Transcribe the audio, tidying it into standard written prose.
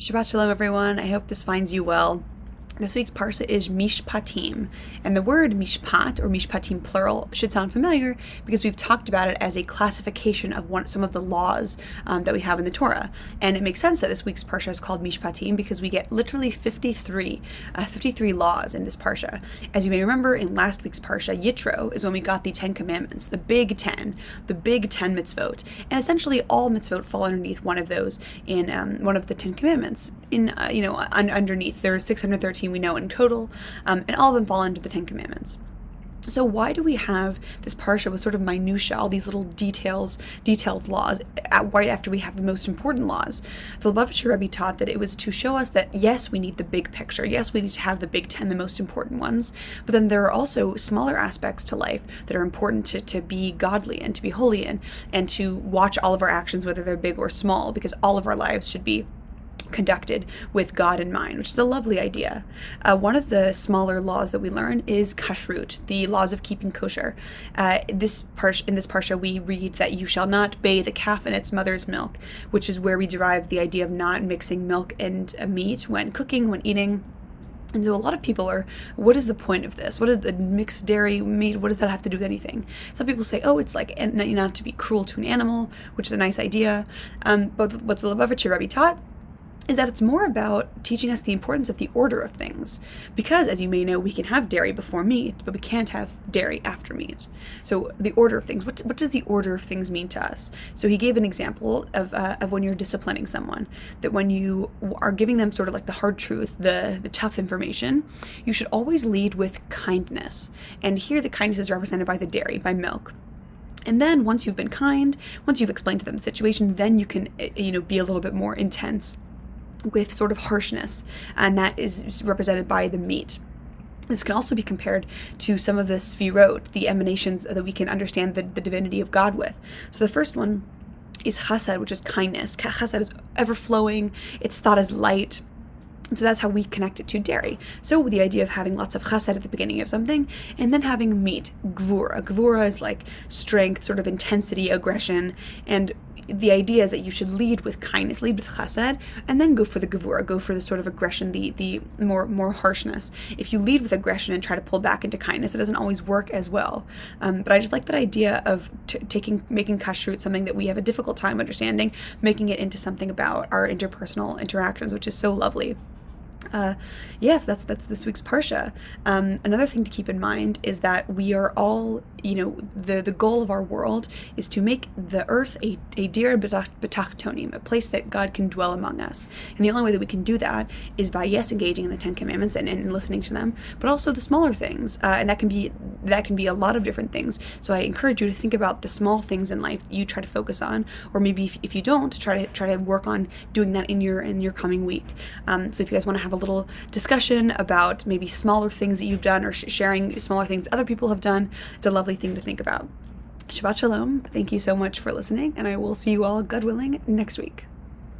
Shabbat Shalom, everyone. I hope this finds you well. This week's parsha is Mishpatim, and the word Mishpat, or Mishpatim plural, should sound familiar because we've talked about it as a classification of some of the laws that we have in the Torah. And it makes sense that this week's parsha is called Mishpatim because we get literally 53 laws in this parsha. As you may remember, in last week's parsha, Yitro, is when we got the 10 commandments, the big 10 mitzvot. And essentially all mitzvot fall underneath one of those in one of the 10 commandments. Underneath, there are 613 we know in total, and all of them fall under the 10 commandments. So why do we have this parsha with sort of minutiae, all these little detailed laws, right after we have the most important laws? The Lubavitcher Rebbe taught that it was to show us that, yes, we need the big picture. Yes, we need to have the big 10, the most important ones. But then there are also smaller aspects to life that are important to be godly and to be holy in, and to watch all of our actions, whether they're big or small, because all of our lives should be conducted with God in mind, which is a lovely idea. One of the smaller laws that we learn is Kashrut, the laws of keeping kosher. In this parsha, we read that you shall not bathe a calf in its mother's milk, which is where we derive the idea of not mixing milk and meat when cooking, when eating. And so a lot of people are, what is the point of this? What is the mixed dairy meat? What does that have to do with anything? Some people say, oh, it's like not to be cruel to an animal, which is a nice idea. But what the Lubavitcher Rebbe taught is that it's more about teaching us the importance of the order of things. Because, as you may know, we can have dairy before meat, but we can't have dairy after meat. So the order of things, what does the order of things mean to us? So he gave an example of when you're disciplining someone, that when you are giving them sort of like the hard truth, the tough information, you should always lead with kindness. And here the kindness is represented by the dairy, by milk. And then once you've been kind, once you've explained to them the situation, then you can, be a little bit more intense with sort of harshness, and that is represented by the meat. This can also be compared to some of the sfirot, the emanations that we can understand the divinity of God with. So the first one is chesed, which is kindness. Chesed is ever-flowing, it's thought as light. So that's how we connect it to dairy. So the idea of having lots of chesed at the beginning of something, and then having meat, gvura. Gvura is like strength, sort of intensity, aggression, and the idea is that you should lead with kindness, lead with chesed, and then go for the gevura, go for the sort of aggression, the more harshness. If you lead with aggression and try to pull back into kindness, it doesn't always work as well. But I just like that idea of making kashrut something that we have a difficult time understanding, making it into something about our interpersonal interactions, which is so lovely. Yes, that's this week's parsha. Another thing to keep in mind is that we are all, the goal of our world is to make the earth a dir b'tachtonim, a place that God can dwell among us. And the only way that we can do that is by, yes, engaging in the 10 commandments and listening to them, but also the smaller things, and that can be a lot of different things. So I encourage you to think about the small things in life that you try to focus on, or maybe if you don't, try to work on doing that in your coming week. So if you guys want to have a little discussion about maybe smaller things that you've done, or sharing smaller things that other people have done, it's a lovely thing to think about. Shabbat Shalom. Thank you so much for listening, and I will see you all, God willing, next week.